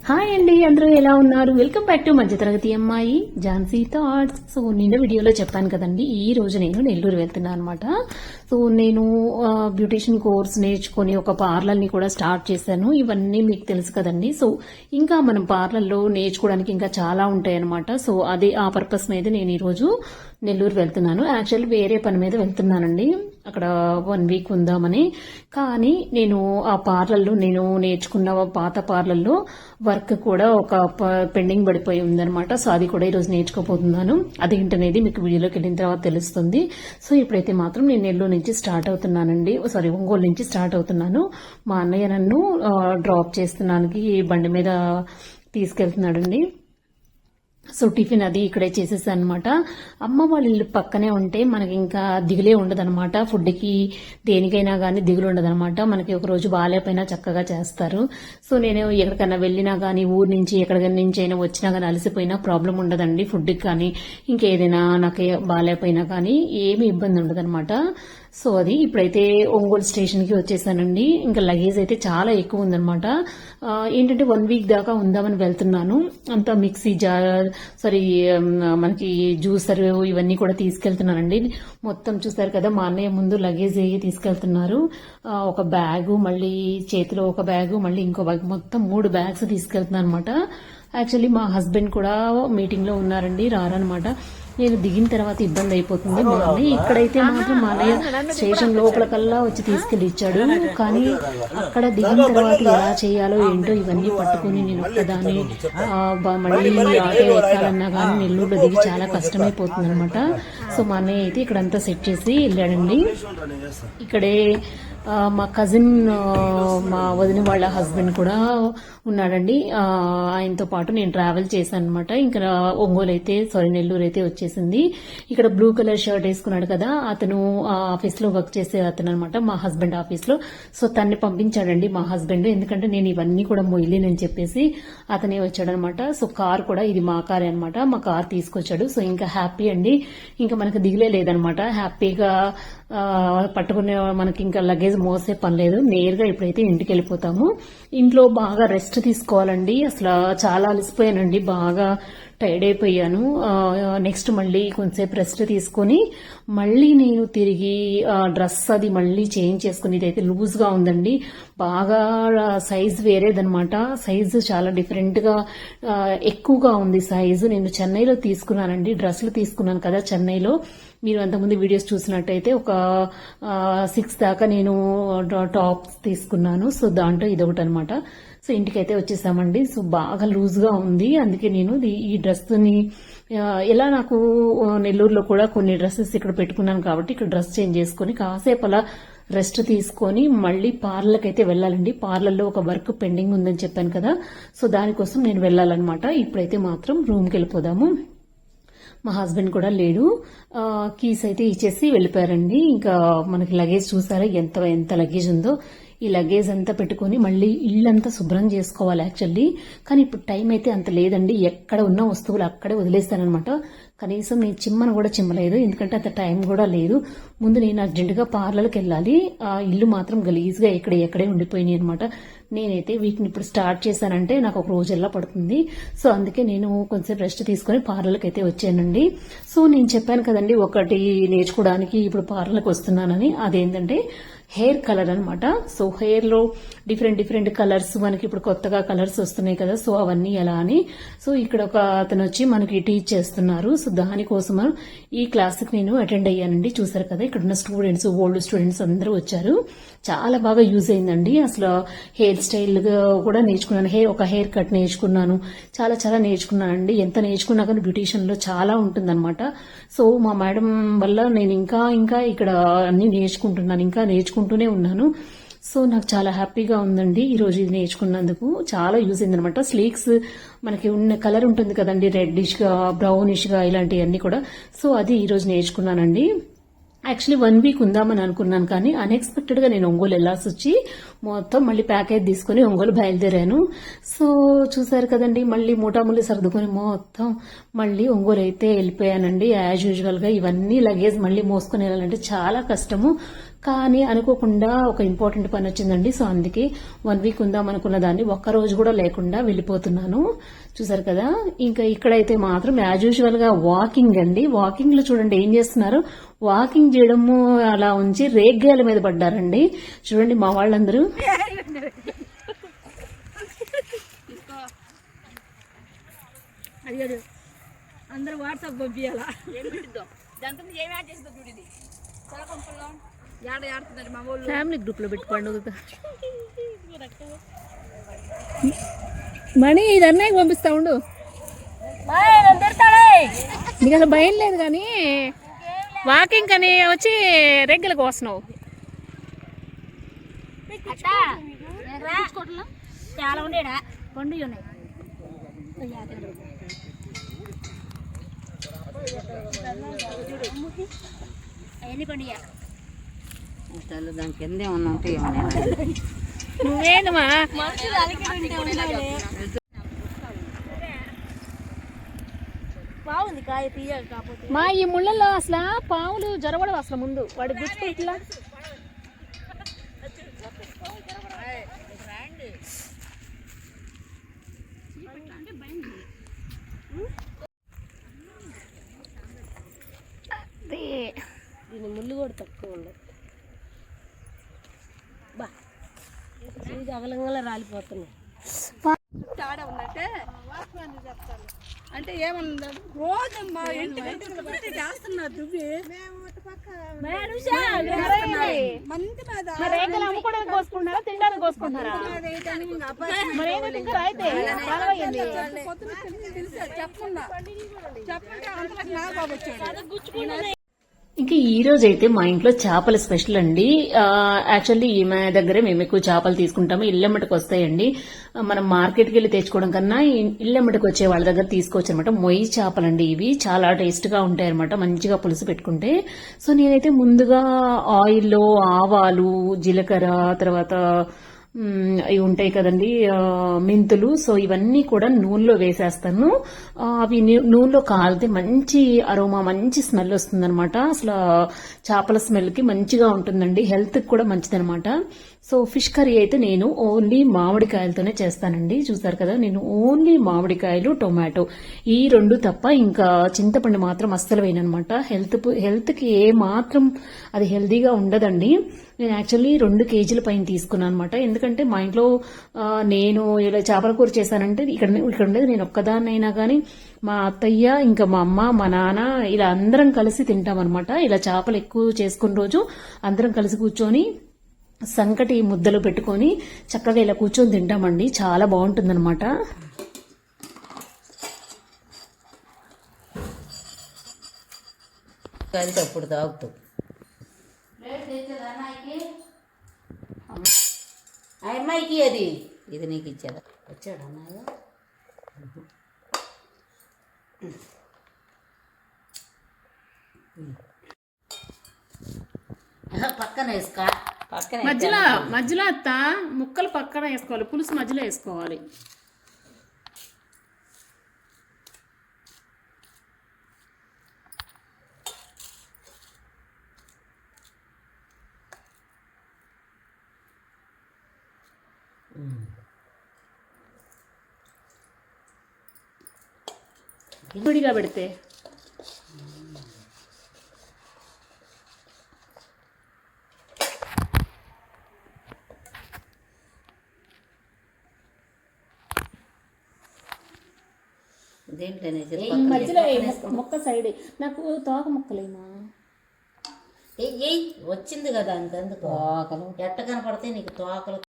Hi అండి, అందరూ ఎలా ఉన్నారు? వెల్కమ్ బ్యాక్ టు మధ్య తరగతి అమ్మాయి ఝాన్సీ థాట్స్. సో నిన్న వీడియోలో చెప్పాను కదండి, ఈ రోజు నేను నెల్లూరు వెళ్తున్నాను అనమాట. సో నేను బ్యూటిషియన్ కోర్స్ నేర్చుకుని ఒక పార్లర్ని కూడా స్టార్ట్ చేశాను. ఇవన్నీ మీకు తెలుసు కదండి. సో ఇంకా మనం పార్లర్లో నేర్చుకోవడానికి ఇంకా చాలా ఉంటాయి అనమాట. సో అదే ఆ పర్పస్ మీద నేను ఈరోజు నెల్లూరు వెళ్తున్నాను. యాక్చువల్లీ వేరే పని మీద వెళ్తున్నానండి, అక్కడ 1 వీక్ ఉందామని. కానీ నేను ఆ పార్లర్లో నేను నేర్చుకున్న పాత పార్లర్లో వర్క్ కూడా ఒక పెండింగ్ పడిపోయి ఉందనమాట. సో అది కూడా ఈరోజు నేర్చుకోబోతున్నాను. అదేంటనేది మీకు వీడియోలోకి వెళ్ళిన తర్వాత తెలుస్తుంది. సో ఇప్పుడైతే మాత్రం నేను నెల్లూరు నుంచి స్టార్ట్ అవుతున్నానండి, ఒంగోలు నుంచి స్టార్ట్ అవుతున్నాను. మా అన్నయ్య నన్ను డ్రాప్ చేస్తున్నానికి బండి మీద తీసుకెళ్తున్నాడండి. సో టిఫిన్ అది ఇక్కడే చేసేసాను అనమాట. అమ్మ వాళ్ళ ఇల్లు పక్కనే ఉంటే మనకి ఇంకా దిగులే ఉండదనమాట. ఫుడ్కి దేనికైనా కానీ దిగులు ఉండదనమాట. మనకి ఒక రోజు బాగాలేకపోయినా చక్కగా చేస్తారు. సో నేను ఎక్కడికైనా వెళ్ళినా కానీ, ఊరు నుంచి ఎక్కడికైనా నుంచి అయినా వచ్చినా కానీ అలసిపోయినా ప్రాబ్లం ఉండదండి. ఫుడ్కి కానీ ఇంకేదైనా నాకు బాగాలేకపోయినా కానీ ఏమి ఇబ్బంది ఉండదనమాట. సో అది ఇప్పుడైతే ఒంగోలు స్టేషన్కి వచ్చేసానండి. ఇంకా లగేజ్ అయితే చాలా ఎక్కువ ఉందనమాట. ఏంటంటే 1 వీక్ దాకా ఉందామని వెళ్తున్నాను. అంతా మిక్సీ జార్, మనకి జ్యూసర్ ఇవన్నీ కూడా తీసుకెళ్తున్నానండి. మొత్తం చూసారు కదా, మా అన్నయ్య ముందు లగేజ్ తీసుకెళ్తున్నారు. ఒక బ్యాగు, మళ్ళీ చేతిలో ఒక బ్యాగు, మళ్ళీ ఇంకో బ్యాగ్, మొత్తం 3 బ్యాగ్స్ తీసుకెళ్తున్నాను అనమాట. యాక్చువల్లీ మా హస్బెండ్ కూడా మీటింగ్ లో ఉన్నారండి, రారనమాట. నేను దిగిన తర్వాత ఇబ్బంది అయిపోతుంది. మా అన్నయ్య ఇక్కడైతే మాత్రం మా అన్నయ్య స్టేషన్ లోపలకల్లా వచ్చి తీసుకెళ్లి ఇచ్చాడు. కానీ అక్కడ దిగిన తర్వాత ఎలా చేయాలో ఏంటో ఇవన్నీ పట్టుకుని నేను ఒక్కదాన్ని మళ్ళీ ఆటో ఎక్కాలన్నా కానీ నెల్లూరులో దిగి చాలా కష్టమైపోతుంది అనమాట. సో మా అన్నయ్య అయితే ఇక్కడంతా సెట్ చేసి వెళ్ళాడండి. ఇక్కడే మా కజిన్, మా వదిన వాళ్ళ హస్బెండ్ కూడా ఉన్నాడండి. ఆయనతో పాటు నేను ట్రావెల్ చేశాను అనమాట. ఇంకా నెల్లూరు అయితే వచ్చేసింది. ఇక్కడ బ్లూ కలర్ షర్ట్ వేసుకున్నాడు కదా, అతను ఆఫీస్ లో వర్క్ చేసే అతను అనమాట, మా హస్బెండ్ ఆఫీస్ లో. సో తన్ని పంపించాడండి మా హస్బెండ్, ఎందుకంటే నేను ఇవన్నీ కూడా మొయ్యలేనని చెప్పేసి అతనే వచ్చాడనమాట. సో కార్ కూడా ఇది మా కారే అనమాట, మా కార్ తీసుకొచ్చాడు. సో ఇంకా హ్యాపీ అండి, ఇంకా మనకు దిగులే లేదనమాట. హ్యాపీగా పట్టుకునే మనకి ఇంకా లగేజ్ మోసే పని లేదు. నేరుగా ఇప్పుడైతే ఇంటికి వెళ్ళిపోతాము. ఇంట్లో బాగా రెస్ట్ తీసుకోవాలండి. అసలు చాలా అలసిపోయానండి, బాగా టైర్డ్ అయిపోయాను. నెక్స్ట్ మళ్ళీ కొంచెంసేపు రెస్ట్ తీసుకొని మళ్ళీ నేను తిరిగి డ్రెస్ అది మళ్ళీ చేంజ్ చేసుకుని, ఇదైతే లూజ్ గా ఉందండి, బాగా సైజ్ వేరేదనమాట. సైజు చాలా డిఫరెంట్ గా ఎక్కువగా ఉంది సైజు. నేను చెన్నైలో తీసుకున్నానండి, డ్రెస్సులు తీసుకున్నాను కదా చెన్నైలో. మీరు అంతకుముందు వీడియోస్ చూసినట్టయితే ఒక 6 దాకా నేను టాప్స్ తీసుకున్నాను. సో దాంట్లో ఇదొకటి అనమాట. సో ఇంటికైతే వచ్చేసామండి. సో బాగా లూజ్ గా ఉంది, అందుకే నేను ఈ డ్రెస్ ని ఎలా, నాకు నెల్లూరులో కూడా కొన్ని డ్రెస్సెస్ ఇక్కడ పెట్టుకున్నాను కాబట్టి ఇక్కడ డ్రెస్ చేంజ్ చేసుకుని కాసేపు అలా రెస్ట్ తీసుకొని మళ్ళీ పార్లర్కి అయితే వెళ్ళాలండి. పార్లర్లో ఒక వర్క్ పెండింగ్ ఉందని చెప్పాను కదా, సో దానికోసం నేను వెళ్ళాలన్నమాట. ఇప్పుడైతే మాత్రం రూమ్కి వెళ్ళిపోదాము. మా హస్బెండ్ కూడా లేడు, కీస్ అయితే ఇచ్చేసి వెళ్ళిపోయారండి. ఇంకా మనకి లగేజ్ చూసారా ఎంత లగేజ్ ఉందో. ఈ లగేజ్ అంతా పెట్టుకుని మళ్ళీ ఇల్లంతా శుభ్రం చేసుకోవాలి యాక్చువల్లీ. కానీ ఇప్పుడు టైం అయితే అంత లేదండి, ఎక్కడ ఉన్న వస్తువులు అక్కడే వదిలేస్తానమాట. కనీసం నేను చిమ్మను కూడా చిమ్మలేదు, ఎందుకంటే అంత టైం కూడా లేదు. ముందు నేను అర్జెంటుగా పార్లర్కి వెళ్ళాలి. ఆ ఇల్లు మాత్రం గలీజ్గా ఎక్కడే ఉండిపోయినాయి అనమాట. నేనైతే వీటిని ఇప్పుడు స్టార్ట్ చేశానంటే నాకు ఒక రోజల్లా పడుతుంది. సో అందుకే నేను కొంచెం రెస్ట్ తీసుకుని పార్లర్కి అయితే వచ్చానండి. సో నేను చెప్పాను కదండి, ఒకటి నేర్చుకోవడానికి ఇప్పుడు పార్లర్కి వస్తున్నానని. అదేంటంటే హెయిర్ కలర్ అనమాట. సో హెయిర్ లో డిఫరెంట్ కలర్స్ మనకి ఇప్పుడు కొత్తగా కలర్స్ వస్తున్నాయి కదా, సో అవన్నీ ఎలా అని. సో ఇక్కడ ఒక అతను వచ్చి మనకి టీచ్ చేస్తున్నారు. సో దానికోసం ఈ క్లాస్ కి నేను అటెండ్ అయ్యానండి. చూసారు కదా, ఇక్కడ ఉన్న స్టూడెంట్స్, ఓల్డ్ స్టూడెంట్స్ అందరూ వచ్చారు. చాలా బాగా యూజ్ అయిందండి. అసలు హెయిర్ స్టైల్ కూడా నేర్చుకున్నాను, ఒక హెయిర్ కట్ నేర్చుకున్నాను, చాలా నేర్చుకున్నానండి. ఎంత నేర్చుకున్నా కానీ బ్యూటిషియన్ లో చాలా ఉంటుందన్నమాట. సో మా మేడం వల్ల నేను ఇంకా ఇక్కడ అన్ని నేర్చుకుంటున్నాను, ఇంకా నేర్చుకుంటూనే ఉన్నాను. సో నాకు చాలా హ్యాపీగా ఉందండి ఈరోజు ఇది నేర్చుకున్నందుకు. చాలా యూజ్ అయింది అనమాట. స్లీక్స్ మనకి ఉన్న కలర్ ఉంటుంది కదండి, రెడ్డిష్ గా, బ్రౌనిష్ గా, ఇలాంటివన్నీ కూడా. సో అది ఈరోజు నేర్చుకున్నానండి. యాక్చువల్లీ 1 వీక్ ఉందామని అనుకున్నాను, కానీ అన్ఎక్స్పెక్టెడ్ గా నేను ఒంగోలు వెళ్లాల్సి వచ్చి మొత్తం మళ్ళీ ప్యాకేజ్ తీసుకుని ఒంగోలు బయలుదేరాను. సో చూసారు కదండి, మళ్ళీ మూటాముల్లి సర్దుకొని మొత్తం మళ్ళీ ఒంగోలు అయితే వెళ్ళిపోయానండి. యాజ్ యూజువల్ గా ఇవన్నీ లగేజ్ మళ్ళీ మోసుకొని వెళ్ళాలంటే చాలా కష్టము. కానీ అనుకోకుండా ఒక ఇంపార్టెంట్ పని వచ్చిందండి. సో అందుకే 1 వీక్ ఉందాం అనుకున్న దాన్ని ఒక్క రోజు కూడా లేకుండా వెళ్ళిపోతున్నాను. చూసారు కదా. ఇంకా ఇక్కడైతే మాత్రం యాజ్ యూజువల్ గా వాకింగ్ అండి. వాకింగ్ లో చూడండి ఏం చేస్తున్నారు, వాకింగ్ చేయడము అలా ఉంచి రేగ్గాయల మీద పడ్డారండి. చూడండి మా వాళ్ళందరూ. అందరూ వాట్సాప్ పంపించాలా దాంతో ఏం యాడ్ చేస్తుందో చూడండి. చాలా పంపుల్లో ఆడుతున్నారు మా వాళ్ళు. ఫ్యామిలీ గ్రూప్ లో పెట్టి పండుగ మణి ఇది అన్నయ్యకి పంపిస్తా ఉండు. నీకు అసలు భయం లేదు కానీ వాకింగ్ అని వచ్చి రెగ్గులకు వస్తున్నావు. చాలా ఉండేడా పండుగ ఉన్నాయి. అవన్నీ పండుగ దాని కిందే ఉన్నా ఉంటే ఏమన్నా నువ్వేనమ్మా బాగుంది కాయ తీయాలి. కాకపోతే మా ఈ ముళ్ళల్లో అసలు పావులు జరగడం అసలు ముందు వాడి గుచ్చుకుంటులా. దీని ముళ్ళు కూడా తక్కువ ఉండదు. బా ఇది అగలంగా రాలిపోతున్నాయి. తేడా ఉందంటే అంటే ఏమన్నా రోజు మా ఇంటి చేస్తున్నారు దువ్వి అమ్ముకోవడానికి కోసుకుంటారా, తినడానికి కోసుకుంటారా? చెప్పకుండా అంతలోకి నా బాబు వచ్చాడు. ఇంకా ఈ రోజు అయితే మా ఇంట్లో చేపల స్పెషల్ అండి. యాక్చువల్లీ ఈమె దగ్గరే మేము ఎక్కువ చేపలు తీసుకుంటాము. ఇల్లెమ్మటికి వస్తాయండి. మనం మార్కెట్కి వెళ్ళి తెచ్చుకోవడం కన్నా ఇల్లెమ్మటికి వచ్చే వాళ్ళ దగ్గర తీసుకోవచ్చు అనమాట. మొయ్యి చేపలండి ఇవి. చాలా టేస్ట్ గా ఉంటాయి అనమాట, మంచిగా పులుసు పెట్టుకుంటే. సో నేనైతే ముందుగా ఆయిల్లో ఆవాలు, జీలకర్ర, తర్వాత ఇవి ఉంటాయి కదండి మెంతులు. సో ఇవన్నీ కూడా నూనెలో వేసేస్తాను. అవి నూనెలో కాలితే మంచి అరోమా, మంచి స్మెల్ వస్తుందన్నమాట. అసలు చేపల స్మెల్ కి మంచిగా ఉంటుందండి, హెల్త్ కి కూడా మంచిదనమాట. సో ఫిష్ కర్రీ అయితే నేను ఓన్లీ మామిడికాయలతోనే చేస్తానండి. చూసారు కదా, నేను ఓన్లీ మామిడికాయలు, టొమాటో ఈ రెండు తప్ప ఇంకా చింతపండు మాత్రం అస్సలు వేయనమాట. హెల్త్ కి ఏ మాత్రం అది హెల్దీగా ఉండదండి. నేను యాక్చువల్లీ 2 కేజీల పైన తీసుకున్నాను అనమాట. ఎందుకంటే మా ఇంట్లో నేను ఇలా చేపల కూర చేశానంటే ఇక్కడ ఉండేది నేను ఒక్కదాన్నైనా కానీ మా అత్తయ్య, ఇంకా మా అమ్మ, మా నాన్న ఇలా అందరం కలిసి తింటాం అనమాట. ఇలా చేపలు ఎక్కువ చేసుకున్న రోజు అందరం కలిసి కూర్చొని సంకటి ముద్దలు పెట్టుకొని చక్కగా ఇలా కూర్చొని తింటామండి. చాలా బాగుంటుందన్నమాట. కలిసి అప్పుడు తాగుతావు. ఆ అమ్మాయికి అది ఇది నీకు ఇచ్చాడా? వచ్చాడు అన్నయ్య పక్కన వేసుకో. పక్కన మధ్యలో అత్త ముక్కలు పక్కన వేసుకోవాలి, పులుసు మధ్యలో వేసుకోవాలి. విడిగా పెడితే మధ్యలో మొక్క సైడ్ నాకు తోక ముక్కలేమా వచ్చింది కదా అంతెందుకు తోకలు ఎట్ట కనపడితే నీకు తోకలు.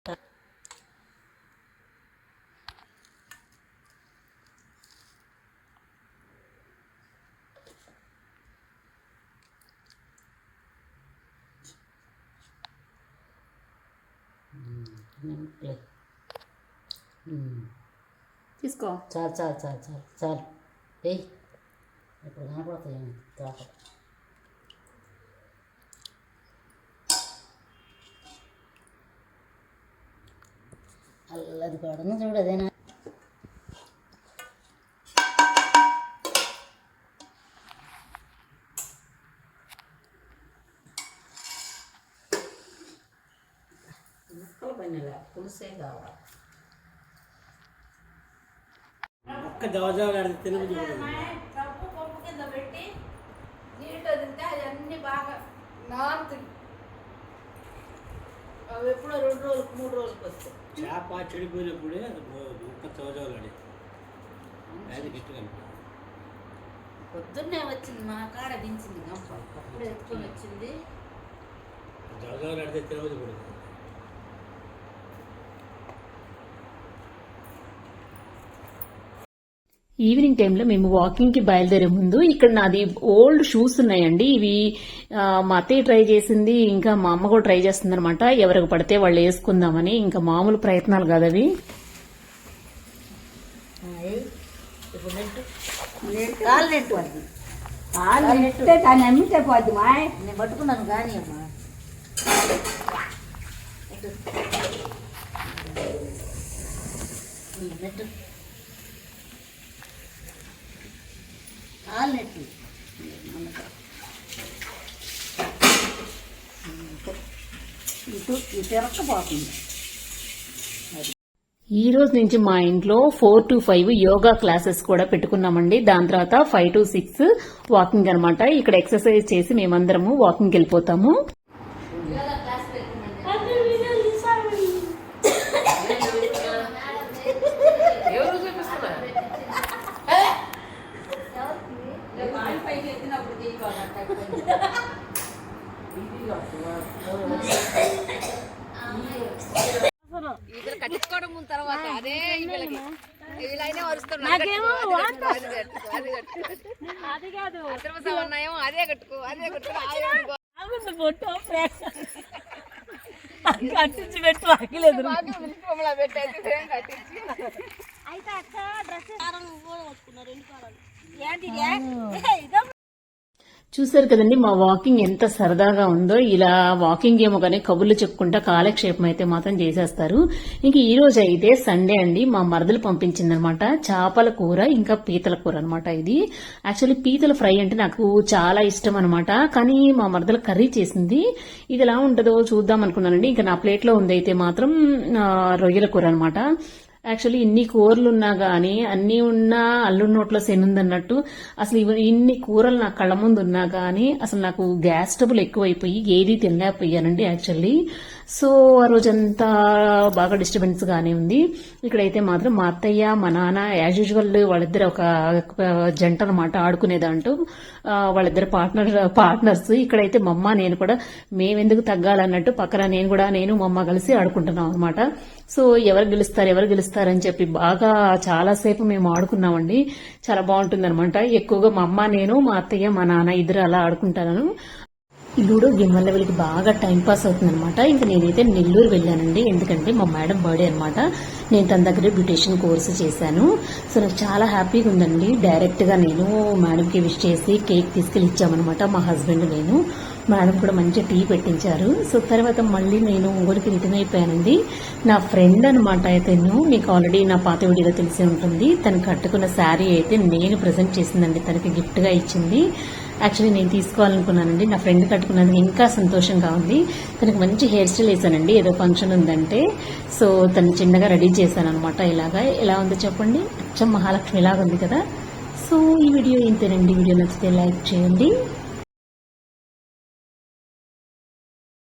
తీసుకో. చాలు చాలు చాలు చాలు చాలు. ఏయ్ ఇప్పుడు కనపడతాయి తోక. అల్లది పడుతుంది చూడు, అదేనా? తినలే పులుసే కావాలి. ఒక్క దవజాలు తినబుద్ధి కప్పు పంపు కింద పెట్టి నీటిలో తింటే అది అన్ని బాగా నానుతుంది. అవి ఎప్పుడో 2 రోజులకు 3 రోజులకు వస్తాయి. చేప చెడిపోయినప్పుడే అది ఒక్క దవజాలు అది గట్టిగా పొద్దున్నే వచ్చింది మా కాడ దించింది గంప అప్పుడే ఎత్తుకొని వచ్చింది. దవజాలు ఆడితే తినబుద్ధి కూడా ఈవినింగ్ టైంలో మేము వాకింగ్ కి బయలుదేరే ముందు ఇక్కడ నాది ఓల్డ్ షూస్ ఉన్నాయండి. ఇవి మా అత్తయ్య ట్రై చేసింది, ఇంకా మా అమ్మ కూడా ట్రై చేస్తుంది అనమాట. ఎవరికి పడితే వాళ్ళు వేసుకుందామని. ఇంకా మామూలు ప్రయత్నాలు కాదు అవి. ఇప్పుడు నెట్టు కాలు నెట్టు అది కాళ్ళు నెట్టే దాన్ని అమ్మితే పోద్ది మాయ్. నేను పట్టుకున్నాను కానీ అమ్మా నెట్టు కాలు నెట్టు ఇటు ఇటు ఎరక్కపోతుంది. ఈ రోజు నుంచి మా ఇంట్లో 4 to 5 యోగా క్లాసెస్ కూడా పెట్టుకున్నామండి. దాని తర్వాత 5 to 6 వాకింగ్ అన్నమాట. ఇక్కడ ఎక్సర్సైజ్ చేసి మేమందరము వాకింగ్ వెళ్ళిపోతాము. ఇద్దరు కట్టించుకోవడం ముందు తర్వాత అదే వీళ్ళకి వీళ్ళైనా వరుస్తారు. అది కాదు ఉన్నాయేమో అదే కట్టుకో కట్టించి పెట్టు ఆగిలేదు కట్టించి అయితే అక్క డ్రెస్ చూసారు కదండి మా వాకింగ్ ఎంత సరదాగా ఉందో. ఇలా వాకింగ్ ఏమో కానీ కబుర్లు చెప్పుకుంటా కాలక్షేపం అయితే మాత్రం చేసేస్తారు. ఇంక ఈ రోజు అయితే సండే అండి. మా మరదలు పంపించిందనమాట చేపల కూర ఇంకా పీతల కూర అనమాట. ఇది యాక్చువల్లీ పీతల ఫ్రై అంటే నాకు చాలా ఇష్టం అనమాట. కానీ మా మరదలు కర్రీ చేసింది. ఇది ఎలా ఉంటుందో చూద్దాం అనుకున్నానండి. ఇంకా నా ప్లేట్ లో ఉంది అయితే మాత్రం రొయ్యల కూర అనమాట. యాక్చువల్లీ ఇన్ని కూరలు ఉన్నా గానీ అన్ని ఉన్నా అల్లు నోట్లో శనుందన్నట్టు అసలు ఇన్ని కూరలు నా కళ్ళ ముందు ఉన్నా గానీ అసలు నాకు గ్యాస్ ట్రబుల్ ఎక్కువైపోయి ఏది తినలేకపోయానండి యాక్చువల్లీ. సో ఆ రోజంతా బాగా డిస్టర్బెన్స్ గానే ఉంది. ఇక్కడైతే మాత్రం మా అత్తయ్య మా నాన్న యాజ్ యూజువల్ వాళ్ళిద్దరు ఒక జంట అనమాట ఆడుకునేదంటూ. వాళ్ళిద్దరు పార్ట్నర్స్. ఇక్కడైతే మా అమ్మ నేను కూడా మేమెందుకు తగ్గాలన్నట్టు పక్కన నేను మా అమ్మ కలిసి ఆడుకుంటున్నాం అనమాట. సో ఎవరు గెలుస్తారని చెప్పి బాగా చాలాసేపు మేము ఆడుకున్నామండి. చాలా బాగుంటుంది అనమాట. ఎక్కువగా మా అమ్మ నేను మా అత్తయ్య మా నాన్న ఇద్దరు అలా ఆడుకుంటాను. ఈ లూడో గేమ్ వల్ల వీళ్ళకి బాగా టైం పాస్ అవుతుంది అనమాట. ఇంకా నేనైతే నెల్లూరు వెళ్ళానండి. ఎందుకంటే మా మేడం బర్త్డే అనమాట. నేను తన దగ్గర బ్యూటీషియన్ కోర్సు చేశాను. సో నాకు చాలా హ్యాపీగా ఉందండి. డైరెక్ట్ గా నేను మేడంకి విష్ చేసి కేక్ తీసుకెళ్లి ఇచ్చామనమాట. మా హస్బెండ్ నేను మేడం కూడా మంచి టీ పెట్టించారు. సో తర్వాత మళ్ళీ నేను ఊరికి రిటర్న్ అయిపోయానండి. నా ఫ్రెండ్ అనమాట అయితే మీకు ఆల్రెడీ నా పాత వీడియోలో తెలిసే ఉంటుంది. తను కట్టుకున్న శారీ అయితే నేను ప్రజెంట్ చేసిందండి. తనకి గిఫ్ట్ గా ఇచ్చింది. యాక్చువల్లీ నేను తీసుకోవాలనుకున్నానండి. నా ఫ్రెండ్ కట్టుకున్నది ఇంకా సంతోషంగా ఉంది. తనకు మంచి హెయిర్ స్టైల్ వేసానండి. ఏదో ఫంక్షన్ ఉందంటే సో తను చిన్నగా రెడీ చేశాను అనమాట. ఇలాగా ఎలా ఉందో చెప్పండి. అచ్చం మహాలక్ష్మి లాగా ఉంది కదా. సో ఈ వీడియో ఇంతేనండి. వీడియో నచ్చితే లైక్ చేయండి.